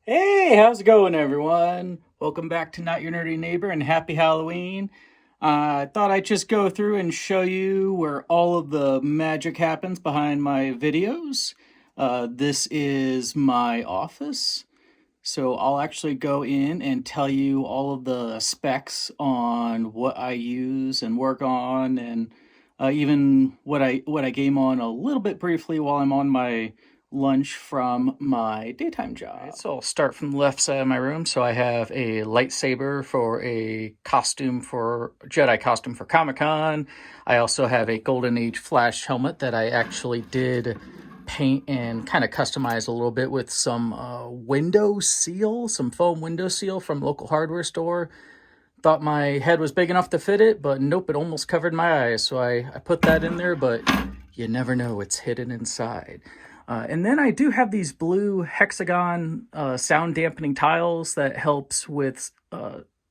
Hey, how's it going, everyone? Welcome back to Not Your Nerdy Neighbor and happy Halloween. I thought I'd just go through and show you where all of the magic happens behind my videos. This is my office. So I'll actually go in and tell you all of the specs on what I use and work on, and even what I game on a little bit briefly while I'm on my lunch from my daytime job. So I'll start from the left side of my room. So I have a lightsaber for a Jedi costume for Comic-Con. I also have a Golden Age Flash helmet that I actually did paint and kind of customize a little bit with some some foam window seal from local hardware store. Thought my head was big enough to fit it, but nope, it almost covered my eyes. So I put that in there, but you never know, it's hidden inside. And then I do have these blue hexagon sound dampening tiles that helps with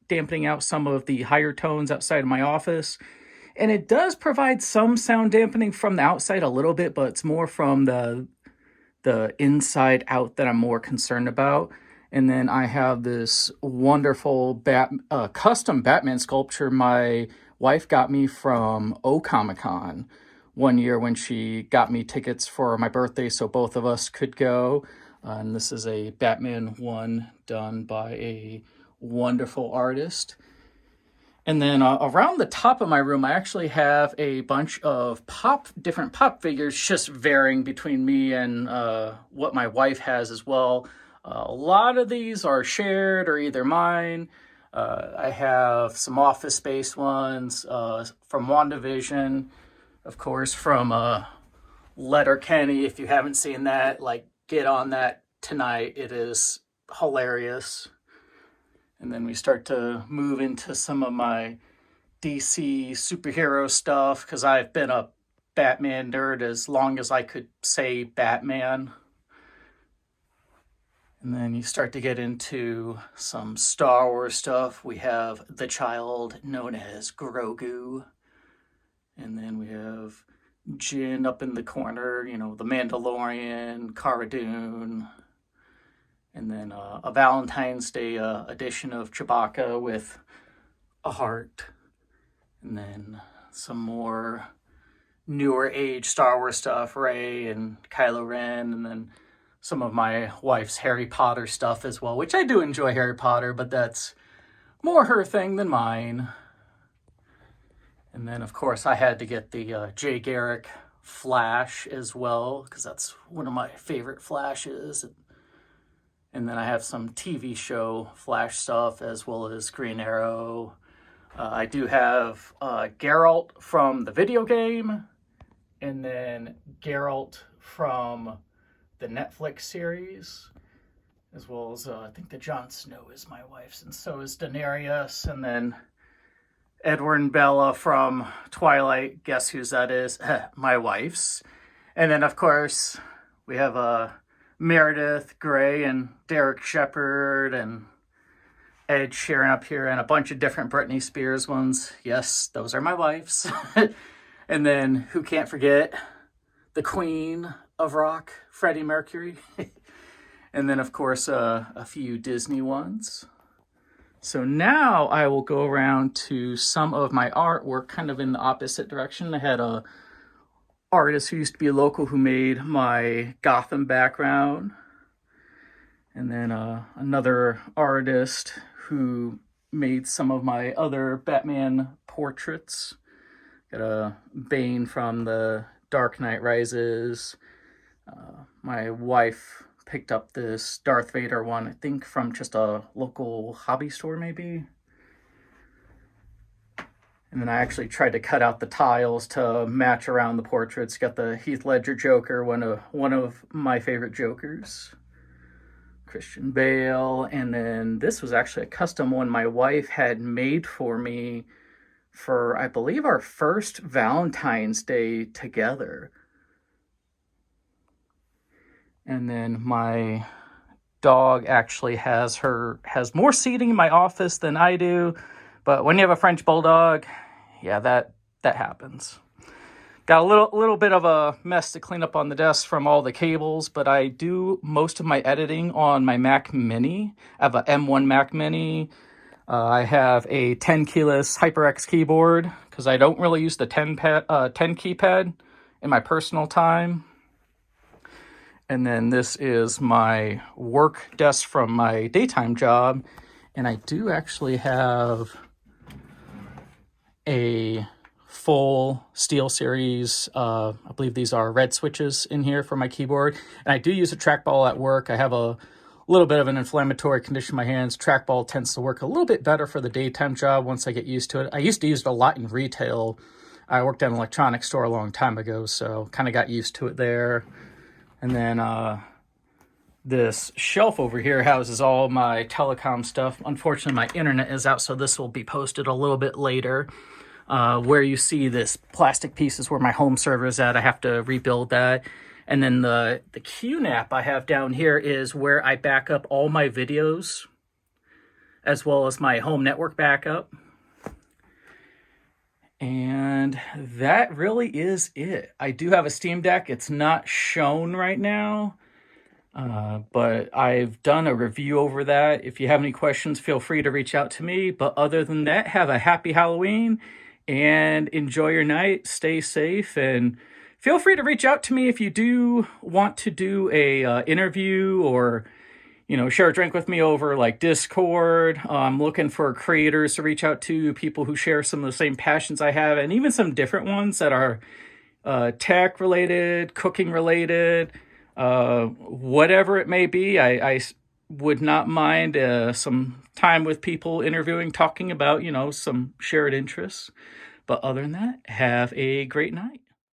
dampening out some of the higher tones outside of my office. And it does provide some sound dampening from the outside a little bit, but it's more from the inside out that I'm more concerned about. And then I have this wonderful custom Batman sculpture my wife got me from Comic-Con one year when she got me tickets for my birthday so both of us could go. And this is a Batman one done by a wonderful artist. And then around the top of my room, I actually have a bunch of different pop figures, just varying between me and what my wife has as well. A lot of these are shared or either mine. I have some Office Space ones from WandaVision, of course, from Letterkenny. If you haven't seen that, get on that tonight. It is hilarious. And then we start to move into some of my DC superhero stuff because I've been a Batman nerd as long as I could say Batman. And then you start to get into some Star Wars stuff. We have the child known as Grogu. And then we have Jin up in the corner, the Mandalorian, Cara Dune. And then a Valentine's Day edition of Chewbacca with a heart. And then some more newer age Star Wars stuff, Rey and Kylo Ren. And then some of my wife's Harry Potter stuff as well, which I do enjoy Harry Potter, but that's more her thing than mine. And then, of course, I had to get the Jay Garrick Flash as well, because that's one of my favorite Flashes. And then I have some TV show Flash stuff as well as Green Arrow. I do have Geralt from the video game, and then Geralt from the Netflix series, as well as I think that Jon Snow is my wife's, and so is Daenerys, and then Edward and Bella from Twilight. Guess whose that is? My wife's. And then, of course, we have Meredith Grey and Derek Shepherd and Ed Sheeran up here and a bunch of different Britney Spears ones. Yes, those are my wife's. And then who can't forget the Queen of Rock, Freddie Mercury. And then, of course, a few Disney ones. So now I will go around to some of my artwork kind of in the opposite direction. I had a artist who used to be local who made my Gotham background. And then another artist who made some of my other Batman portraits. Got a Bane from the Dark Knight Rises. My wife picked up this Darth Vader one, I think from just a local hobby store maybe. And then I actually tried to cut out the tiles to match around the portraits. Got the Heath Ledger Joker, one of my favorite Jokers. Christian Bale. And then this was actually a custom one my wife had made for me for, I believe, our first Valentine's Day together. And then my dog actually has more seating in my office than I do. But when you have a French Bulldog, yeah, that happens. Got a little bit of a mess to clean up on the desk from all the cables, but I do most of my editing on my Mac Mini. I have a M1 Mac Mini. I have a 10 keyless HyperX keyboard because I don't really use the 10 keypad in my personal time. And then this is my work desk from my daytime job. And I do actually have a full SteelSeries, I believe these are red switches in here for my keyboard. And I do use a trackball at work. I have a little bit of an inflammatory condition in my hands. Trackball tends to work a little bit better for the daytime job once I get used to it. I used to use it a lot in retail. I worked at an electronics store a long time ago, so kind of got used to it there. And then this shelf over here houses all my telecom stuff. Unfortunately, my internet is out, so this will be posted a little bit later. Where you see this plastic piece is where my home server is at. I have to rebuild that. And then the QNAP I have down here is where I back up all my videos, as well as my home network backup. And that really is it. I do have a Steam Deck. It's not shown right now, but I've done a review over that. If you have any questions, feel free to reach out to me. But other than that, have a happy Halloween and enjoy your night. Stay safe, and feel free to reach out to me if you do want to do a interview or, you know, share a drink with me over like Discord. I'm looking for creators to reach out to, people who share some of the same passions I have, and even some different ones that are tech related, cooking related, whatever it may be. I would not mind some time with people interviewing, talking about, you know, some shared interests. But other than that, have a great night.